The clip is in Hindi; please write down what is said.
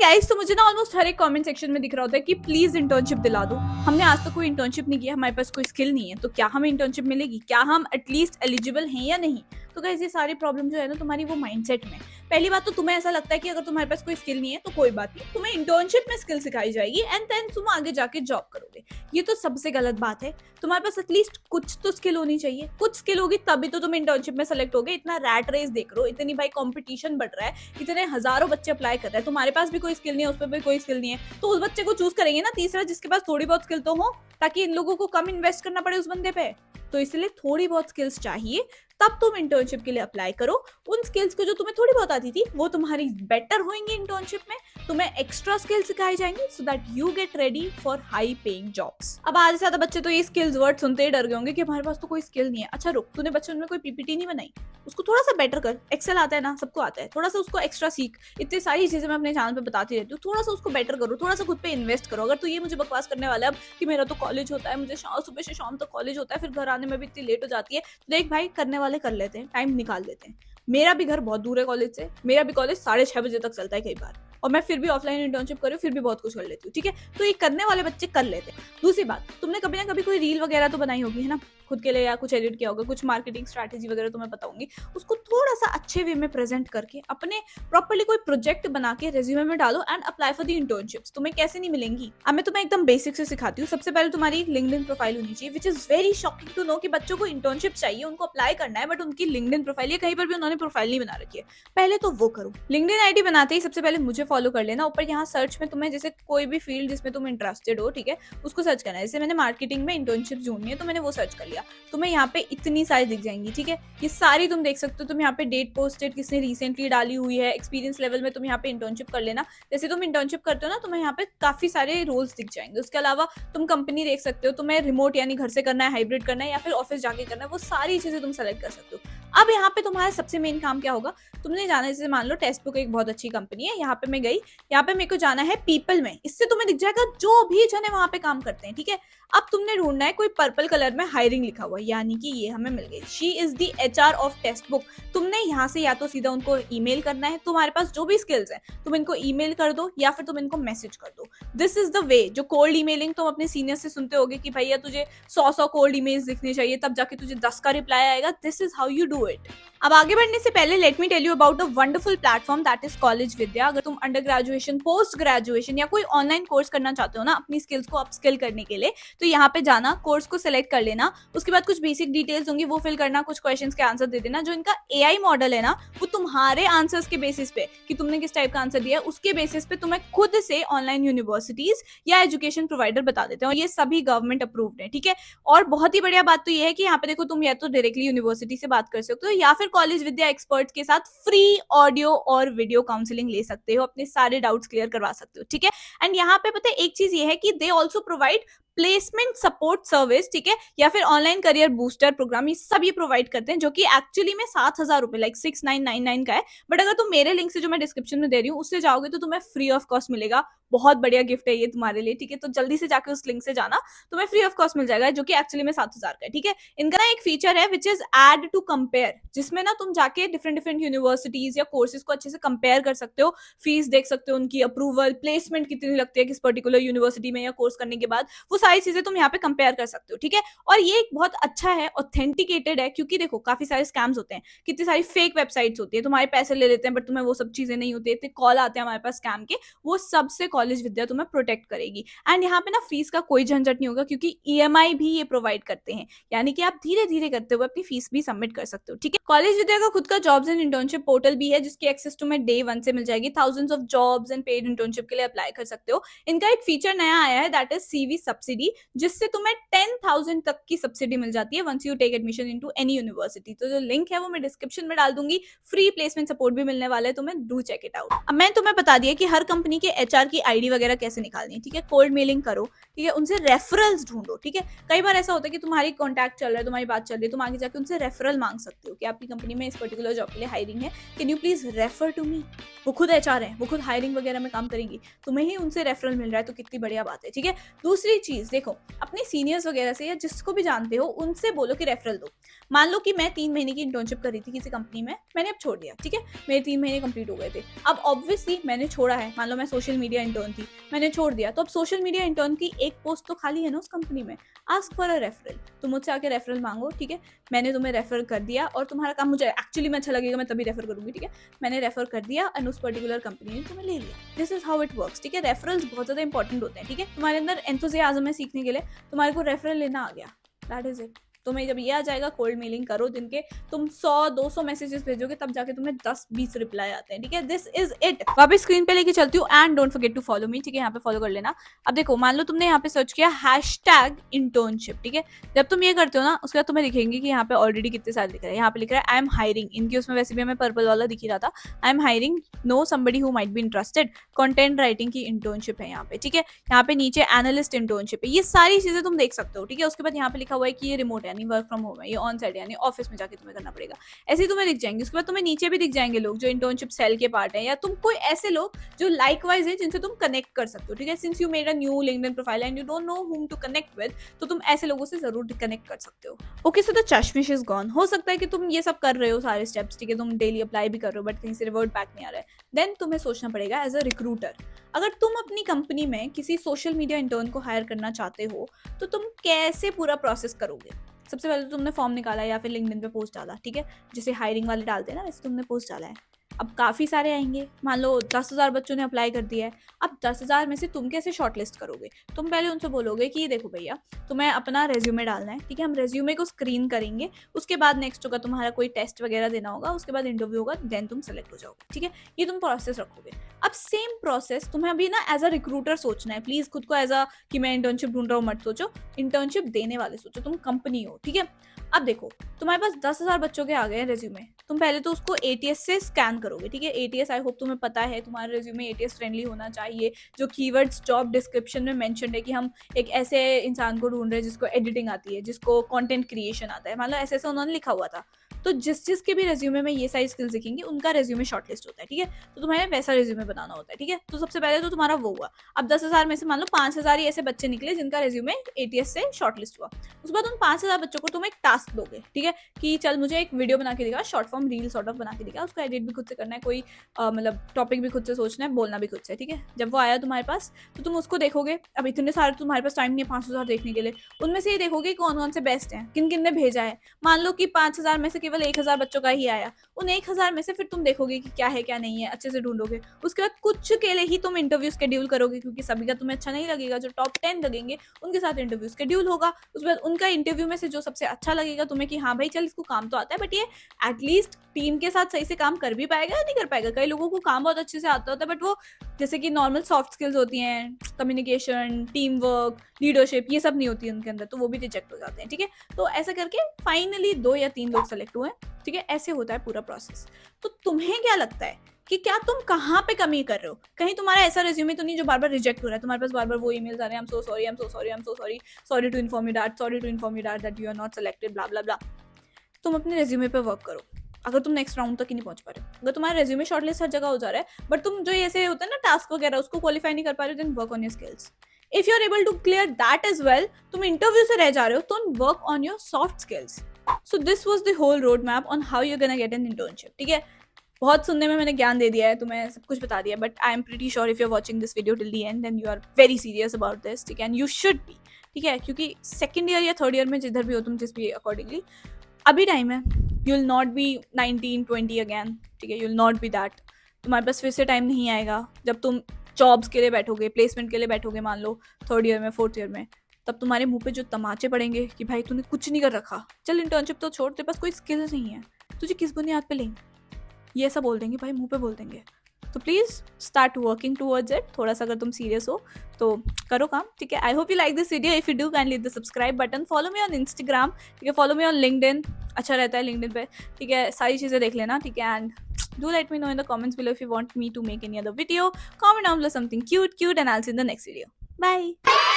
गाइस, तो मुझे ना ऑलमोस्ट हर एक कमेंट सेक्शन में दिख रहा होता है कि प्लीज इंटर्नशिप दिला दो। हमने आज तक कोई इंटर्नशिप नहीं किया, हमारे पास कोई स्किल नहीं है, तो क्या हमें इंटर्नशिप मिलेगी? क्या हम एटलीस्ट एलिजिबल हैं या नहीं? तो गाइस, ये सारी प्रॉब्लम जो है ना तुम्हारी वो माइंडसेट में। पहली बात तो तुम्हें ऐसा लगता है कि अगर तुम्हारे पास कोई स्किल नहीं है तो कोई बात नहीं, तुम्हें इंटर्नशिप में स्किल सिखाई जाएगी एंड देन तुम आगे जाके जॉब करोगे। ये तो सबसे गलत बात है। तुम्हारे पास एटलीस्ट कुछ तो स्किल होनी चाहिए। कुछ स्किल होगी तभी तो तुम इंटर्नशिप में सेलेक्ट होगे। इतना रैट रेस देख रहे हो, इतनी भाई कंपटीशन बढ़ रहा है, इतने हजारों बच्चे अप्लाई कर रहे हैं, तुम्हारे पास भी कोई स्किल नहीं है, उस पर भी कोई स्किल नहीं है, तो उस बच्चे को चूज करेंगे ना तीसरा जिसके पास थोड़ी बहुत स्किल तो हो, ताकि इन लोगों को कम इन्वेस्ट करना पड़े उस बंदे पे। तो इसलिए थोड़ी बहुत स्किल्स चाहिए, तब तुम इंटर्नशिप के लिए अप्लाई करो। उन स्किल्स को जो तुम्हें थोड़ी बहुत आती थी वो तुम्हारी बेटर होंगी इंटर्नशिप में, तुम्हें एक्स्ट्रा स्किल्स सिखाई जाएंगी so that you get ready for high paying jobs. अब आधे से ज्यादा बच्चे तो ये स्किल्स वर्ड सुनते ही डर गए होंगे कि हमारे पास तो कोई स्किल नहीं है। अच्छा रुक, तूने बचपन में कोई पीपीटी नहीं बनाई? उसको थोड़ा सा बेटर कर। एक्सेल आता है ना, सबको आता है, थोड़ा सा उसको एक्स्ट्रा सीख। इतनी सारी चीजें मैं अपने चैनल पे बताती रहती हूँ, थोड़ा सा उसको बेटर करो, थोड़ा सा खुद पे इन्वेस्ट करो। अगर तू ये मुझे बकवास करने वाला है अब कि मेरा तो कॉलेज होता है, मुझे सुबह से शाम तक कॉलेज होता है, फिर घर आने में भी इतनी लेट हो जाती है, तो देख भाई, करने वाले कर लेते हैं, टाइम निकाल लेते हैं। मेरा भी घर बहुत दूर है कॉलेज से, मेरा भी कॉलेज 6:30 बजे तक चलता है कई बार, और मैं फिर भी ऑफलाइन इंटर्नशिप कर रही हूँ, फिर भी बहुत कुछ कर लेती हूँ। ठीक है, तो ये करने वाले बच्चे कर लेते हैं। दूसरी बात, तुमने कभी ना कभी कोई रील वगैरह तो बनाई होगी है ना, खुद के लिए, या कुछ एडिट किया होगा, कुछ मार्केटिंग स्ट्रैटेजी वगैरह तुम्हें पता होंगी। उसको थोड़ा सा अच्छे वे में प्रेजेंट करके अपने प्रॉपर्ली कोई प्रोजेक्ट बना के रेज्यूमे में डालो and apply for the internships. तुम्हें कैसे नहीं मिलेंगी? अब मैं तुम्हें एकदम बेसिक से सिखाती हूँ। सबसे पहले तुम्हारी लिंक्डइन प्रोफाइल होनी चाहिए, which is very shocking to know कि बच्चों को इंटर्नशिप चाहिए, उनको अप्लाई करना है, बट उनकी लिंक्डइन प्रोफाइल, कहीं पर भी उन्होंने प्रोफाइल नहीं बना रखी है। पहले तो वो करो। लिंक्डइन आईडी बनाते ही सबसे पहले मुझे फॉलो कर लेना। ऊपर यहाँ सर्च में तुम्हें जैसे कोई भी फील्ड जिसमें तुम इंटरेस्टेड हो, ठीक है, उसको सर्च करना है। जैसे मैंने मार्केटिंग में इंटर्नशिप ढूंढनी है तो मैंने वो सर्च कर लिया। तुम्हें यहाँ पे इतनी सारी दिख जाएंगी, ठीक है, ये सारी तुम देख सकते हो। तुम यहाँ पे डेट पोस्टेड किसने रिसेंटली डाली हुई है, एक्सपीरियंस लेवल में तुम यहाँ पे इंटर्नशिप कर लेना। जैसे तुम इंटर्नशिप करते हो ना, तुम्हें यहाँ पे काफी सारे रोल्स दिख जाएंगे। उसके अलावा तुम कंपनी देख सकते हो, तुम्हें रिमोट यानी घर से करना है, हाइब्रिड करना है, या फिर ऑफिस जाके करना है, वो सारी चीजें तुम सेलेक्ट कर सकते हो। अब यहाँ पे तुम्हारा सबसे मेन काम क्या होगा? तुमने जाना, जैसे मान लो टेक्स्ट बुक एक बहुत अच्छी कंपनी है, यहाँ पे मैं गई, यहाँ पे मेरे को जाना है पीपल में। इससे तुम्हें दिख जाएगा जो भी जने वहां पे काम करते हैं, ठीक है। अब तुमने ढूंढना है, कोई पर्पल कलर में हायरिंग लिखा हुआ है, यानी कि ये हमें मिल गई, she is the HR of text book. तुमने यहाँ से या तो सीधा उनको ईमेल करना है, तुम्हारे पास जो भी स्किल्स हैं तुम इनको ईमेल कर दो या फिर तुम इनको मैसेज कर दो। This is the way. जो कोल्ड ईमेलिंग तुम अपने सीनियर से सुनते होगे कि भैया तुझे 100 कोल्ड ईमेल्स लिखने चाहिए तब जाके तुझे 10 का रिप्लाई आएगा, this is how you do it. अब आगे बढ़ने से पहले let me tell you about a wonderful platform that is college Vidya. अगर तुम अंडर ग्रेजुएशन, पोस्ट ग्रेजुएशन या कोई ऑनलाइन कोर्स करना चाहते हो ना अपनी स्किल्स को अपस्किल करने के लिए, तो यहाँ पे जाना, कोर्स को सिलेक्ट कर लेना। उसके बाद कुछ बेसिक डिटेल्स होंगी वो फिल करना, कुछ क्वेश्चंस के आंसर दे देना। जो इनका एआई मॉडल है ना, वो तुम्हारे आंसर्स के बेसिस पे कि तुमने किस टाइप का आंसर दिया है उसके बेसिस पे तुम्हें खुद से ऑनलाइन यूनिवर्सिटीज या एजुकेशन प्रोवाइडर बता देते हैं, और ये सभी गवर्नमेंट अप्रूव्ड है, ठीक है। और बहुत ही बढ़िया बात तो ये है कि यहाँ पे देखो, तुम या तो डायरेक्टली यूनिवर्सिटी से बात कर सकते हो या फिर कॉलेज विद्या एक्सपर्ट्स के साथ फ्री ऑडियो और वीडियो काउंसलिंग ले सकते हो, अपने सारे डाउट्स क्लियर करवा सकते हो, ठीक है। एंड यहाँ पे पता है एक चीज ये है कि they also provide placement support service, ठीक है, या फिर ऑनलाइन करियर बूस्टर प्रोग्राम, ये सब ये प्रोवाइड करते हैं, जो कि एक्चुअली में 7,000 रुपए, लाइक 6,999 का है। बट अगर तुम मेरे लिंक से जो मैं डिस्क्रिप्शन में दे रही हूँ उससे जाओगे तो तुम्हें फ्री ऑफ कॉस्ट मिलेगा। बहुत बढ़िया गिफ्ट है ये तुम्हारे लिए, ठीक है। तो जल्दी से जाके उस लिंक से जाना, तुम्हें फ्री ऑफ कॉस्ट मिल जाएगा, जो कि एक्चुअली में 7,000 का है, ठीक है। इनका ना एक फीचर है which is add to compare, जिसमें ना तुम जाके डिफरेंट डिफरेंट यूनिवर्सिटीज या कोर्सेज को अच्छे से कंपेयर कर सकते हो, फीस देख सकते हो, उनकी अप्रूवल, प्लेसमेंट कितनी लगती है किस पर्टिकुलर यूनिवर्सिटी में या कोर्स करने के बाद, वो सारी चीजें तुम यहाँ पे कंपेयर कर सकते हो, ठीक है। और ये एक बहुत अच्छा है, ऑथेंटिकेटेड है, क्योंकि देखो काफी सारे स्कैम्स होते हैं, कितनी सारी फेक वेबसाइट्स होती है, तुम्हारे पैसे ले लेते हैं बट तुम्हें वो सब चीजें नहीं होती, इतने कॉल आते हैं हमारे पास स्कैम के, वो सबसे कॉलेज विद्या तुम्हें प्रोटेक्ट करेगी। एंड यहाँ पे ना फीस का कोई झंझट नहीं होगा, क्योंकि ईएमआई भी ये प्रोवाइड करते हैं, यानी कि आप धीरे धीरे करते हुए अपनी फीस भी सबमिट कर सकते हो, ठीक है। कॉलेज विद्या का खुद का जॉब्स एंड इंटर्नशिप पोर्टल भी है, जिसकी एक्सेस तुम्हें डे 1 से मिल जाएगी। Thousands of jobs and paid internship के लिए अप्लाई कर सकते हो। इनका एक फीचर नया आया है, दैट इज सीवी सब्सिडी, जिससे तुम्हें 10,000 तक की सब्सिडी मिल जाती है once you take admission into any university. तो जो लिंक है वो मैं डिस्क्रिप्शन में डाल दूंगी, फ्री प्लेसमेंट सपोर्ट भी मिलने वाला है तुम्हें, डू चेक इट आउट। अब मैं तुम्हें बता दिया कि हर कंपनी के एचआर की आईडी वगैरह कैसे निकालनी है, ठीक है। कोल्ड मेलिंग करो, ठीक है, उनसे रेफरल्स ढूंढो, ठीक है। कई बार ऐसा होता है कि तुम्हारी कॉन्टैक्ट चल रहा है, तुम्हारी बात चल रही है, तुम आगे जाके उनसे रेफरल मांग सकते हो कि आपकी कंपनी में इस पर्टिकुलर जॉब के लिए हायरिंग है, can you please refer to me. वो खुद एचआर है, वो खुद हायरिंग वगैरह में काम करेंगी, तुम्हें ही उनसे रेफरल मिल रहा है, तो कितनी बढ़िया बात है, ठीक है। दूसरी चीज, प्लीज देखो अपने सीनियर्स वगैरह से या जिसको भी जानते हो उनसे बोलो कि रेफरल दो। मान लो कि मैं 3 महीने की इंटर्नशिप कर रही थी किसी कंपनी में, मैंने अब छोड़ दिया, ठीक है, मेरे 3 महीने कंप्लीट हो गए थे। अब ऑब्वियसली मैंने छोड़ा है, मान लो मैं सोशल मीडिया इंटर्न थी, मैंने छोड़ दिया, तो अब सोशल मीडिया इंटर्न की एक पोस्ट तो खाली है ना उस कंपनी में। आस्क फॉर अ रेफरल, तुम मुझसे आके रेफरल मांगो, ठीक है, मैंने तुम्हें रेफर कर दिया और तुम्हारा काम मुझे एक्चुअली में अच्छा लगेगा, मैं तभी रेफर करूंगी, ठीक है, मैंने रेफर कर दिया और उस पर्टिकुलर कंपनी ने तुम्हें ले लिया। This is how it works, ठीक है। रेफरल्स बहुत ज्यादा इंपॉर्टेंट होते हैं, ठीक है। तुम्हारे अंदर एंथुसियाज्म है सीखने के लिए, तुम्हारे को रेफरल लेना आ गया, दैट इज इट। तुम्हें जब ये आ जाएगा, कोल्ड मेलिंग करो, दिन के तुम 100-200 मैसेजेस भेजोगे, तब जाके तुम्हें 10-20 रिप्लाई आते हैं, ठीक है। This is it. वापस स्क्रीन पे लेके चलती हूँ and don't forget to follow me, ठीक है, यहाँ पे फॉलो कर लेना। अब देखो मान लो तुमने यहाँ पे सर्च किया #internship, ठीक है। जब तुम ये करते हो ना, उसके बाद तुम्हें दिखेंगे कि यहाँ पे ऑलरेडी कितने सारे दिख रहे हैं। यहाँ पे लिख रहा है आई एम हायरिंग, इनकी उसमें वैसे भी हमें पर्पल वाला दिख ही रहा था, I am hiring, know somebody who might be interested, content writing की इंटर्नशिप है यहाँ पे, ठीक है। यहाँ पे नीचे एनालिस्ट इंटर्नशिप है, ये सारी चीजें तुम देख सकते हो, ठीक है। उसके बाद यहाँ पे लिखा हुआ है कि ये रिमोट यानी वर्क फ्रॉम होम है, ये ऑन साइड यानी ऑफिस में जाके तुम्हें करना पड़ेगा, ऐसे ही तुम्हें दिख जाएंगे। उसके बाद तुम्हें नीचे भी दिख जाएंगे लोग जो इंटर्नशिप सेल के पार्ट है, या तुम कोई ऐसे लोग जो लाइकवाइज है जिनसे तुम कनेक्ट कर सकते हो, ठीक है। Since you made a new LinkedIn profile and you don't know whom to connect with, तो तुम ऐसे लोगों से जरूर कनेक्ट कर सकते हो। ओके, सो द चश्मिश इज गॉन। हो सकता है कि तुम ये सब कर रहे हो सारे स्टेप्स, ठीक है, तुम डेली अप्लाई भी कर रहे हो, बट कहीं से रिवर्ट बैक नहीं आ रहा है, देन तुम्हें सोचना पड़ेगा एज अ रिक्रूटर, अगर तुम अपनी कंपनी में किसी सोशल मीडिया इंटर्न को हायर करना चाहते हो तो तुम कैसे पूरा प्रोसेस करोगे। सबसे पहले तो तुमने फॉर्म निकाला या फिर लिंक्डइन पे पोस्ट डाला, ठीक है, जैसे हायरिंग वाले डालते हैं ना, वैसे तुमने पोस्ट डाला है। अब काफ़ी सारे आएंगे, मान लो 10,000 बच्चों ने अप्लाई कर दिया है। अब 10,000 में से तुम कैसे शॉर्टलिस्ट करोगे। तुम पहले उनसे बोलोगे कि देखो भैया तुम्हें अपना रेज्यूमे डालना है, ठीक है, हम रेज्यूमे को स्क्रीन करेंगे, उसके बाद नेक्स्ट होगा तुम्हारा कोई टेस्ट वगैरह देना होगा, उसके बाद इंटरव्यू होगा, देन तुम सेलेक्ट हो जाओगे, ठीक है। ये तुम प्रोसेस रखोगे। अब सेम प्रोसेस तुम्हें अभी ना एज अ रिक्रूटर सोचना है। प्लीज खुद को एज अ कि मैं इंटर्नशिप ढूंढ रहा हूँ मत सोचो, इंटर्नशिप देने वाले सोचो, तुम कंपनी हो, ठीक है। अब देखो तुम्हारे पास 10,000 बच्चों के आ गए हैं रेज्यूमे, तुम पहले तो उसको ATS से स्कैन करोगे, ठीक है। ATS आई होप तुम्हें पता है, तुम्हारा रेज्यूमे ATS फ्रेंडली होना चाहिए। जो कीवर्ड्स जॉब डिस्क्रिप्शन में मेंशन है कि हम एक ऐसे इंसान को ढूंढ रहे हैं जिसको एडिटिंग आती है, जिसको कंटेंट क्रिएशन आता है, मान लो ऐसे उन्होंने लिखा हुआ था, तो जिस के भी रेज्यूमे में ये सारी स्किल्स दिखेंगी उनका रेज्यूमे शॉर्टलिस्ट होता है, ठीक है। तो तुम्हें वैसा रेज्यूमे बनाना होता है, ठीक है। तो सबसे पहले तो तुम्हारा वो हुआ। अब 10,000 में से मान लो 5,000 ही ऐसे बच्चे निकले जिनका रेज्यूमे ATS से शॉर्टलिस्ट हुआ। उसके बाद उन 5,000 बच्चों को तुम एक टास्क दोगे, ठीक है, कि चल मुझे एक वीडियो बना के दिखा, short form reel sort of बना के दिखा, उसका एडिट भी खुद से करना है, कोई मतलब टॉपिक भी खुद से सोचना है, बोलना भी खुद से, ठीक है। जब वो आया तुम्हारे पास तो तुम उसको देखोगे। अब इतने सारे तुम्हारे पास टाइम नहीं है 5,000 देखने के लिए, उनमें से ये देखोगे कौन कौन से बेस्ट हैं, किन किन ने भेजा है। मान लो कि 5,000 में से केवल 1,000 बच्चों का ही आया, उन 1,000 में से फिर तुम देखोगे कि क्या है क्या नहीं है, अच्छे से ढूंढोगे। उसके बाद कुछ के लिए ही तुम इंटरव्यू शेड्यूल करोगे, क्योंकि सभी का तुम्हें अच्छा नहीं लगेगा। जो टॉप 10 लगेंगे उनके साथ इंटरव्यू शेड्यूल होगा। उसके बाद उनका इंटरव्यू में से जो सबसे अच्छा लगेगा तुम्हें कि हाँ भाई चल इसको काम तो आता है, बट ये एटलीस्ट टीम के साथ सही से काम कर भी पाएगा या नहीं कर पाएगा। कई लोगों को काम बहुत अच्छे से आता होता है, बट वो जैसे कि नॉर्मल सॉफ्ट स्किल्स होती हैं, कम्युनिकेशन, टीम वर्क, लीडरशिप, ये सब नहीं होती है उनके अंदर, तो वो भी रिजेक्ट हो जाते हैं, ठीक है। तो ऐसा करके फाइनली 2 या 3 लोग सेलेक्ट हुए, ठीक है। ऐसे होता है पूरा प्रोसेस। तो तुम्हें क्या लगता है कि क्या तुम कहाँ पे कमी कर रहे हो। कहीं तुम्हारा ऐसा रेज्यूमे तो नहीं जो बार बार रिजेक्ट हो रहा है, तुम्हारे पास बार बार वो ईमेल्स आ रहे हैं, I am so sorry, I am so sorry, I am so sorry, sorry to inform you that you are not selected, blah blah blah. तुम अपने रेज्यूमे पे वर्क करो। अगर तुम नेक्स्ट राउंड तक ही नहीं पहुंच पा रहे हो, अगर तुम्हारा रेज्यूमे शॉर्टलिस्ट हर जगह हो जा रहा है, बट तुम जो ऐसे होता है ना टास्क वगैरह उसको क्वालिफाई नहीं कर पा रहे हो, then work on your skills. If you are able to clear that as well, तुम इंटरव्यू से रह जा रहे हो, तो work on your soft skills. So this was the whole road map on how you gonna get an internship, ठीक है। बहुत सुनने में मैंने ज्ञान दे दिया है, तुम्हें सब कुछ बता दिया, but I am pretty sure if you are watching this video till the end then you are very serious about this, ठीक है, एंड यू शुड बी, ठीक है, क्योंकि सेकंड ईयर या थर्ड ईयर में जिधर भी हो तुम, जिस भी अकॉर्डिंगली अभी टाइम है। You will not be 19-20 again, ठीक है, you will not be that. तुम्हारे पास फिर से टाइम नहीं आएगा जब तुम जॉब्स के लिए बैठोगे, प्लेसमेंट के लिए बैठोगे, मान लो थर्ड ईयर में, फोर्थ ईयर में, तब तुम्हारे मुंह पे जो तमाचे पड़ेंगे कि भाई तूने कुछ नहीं कर रखा, चल इंटर्नशिप तो छोड़, तेरे पास कोई स्किल्स नहीं है, तुझे किस बुनियाद पे लेंगे, ये ऐसा बोल देंगे भाई, मुंह पे बोल देंगे। तो please start working towards it. थोड़ा सा अगर तुम सीरियस हो तो करो काम, ठीक है। I hope you like this video. If you do kindly hit the subscribe button, follow me on Instagram, ठीक है, फॉलो मी ऑन लिंक्डइन, अच्छा रहता है लिंक्डइन पे, ठीक है, सारी चीज़ें देख लेना, ठीक है। And do let me know in the comments below if you want me to make any other video. Comment down below something cute and I'll see you in the next video. Bye.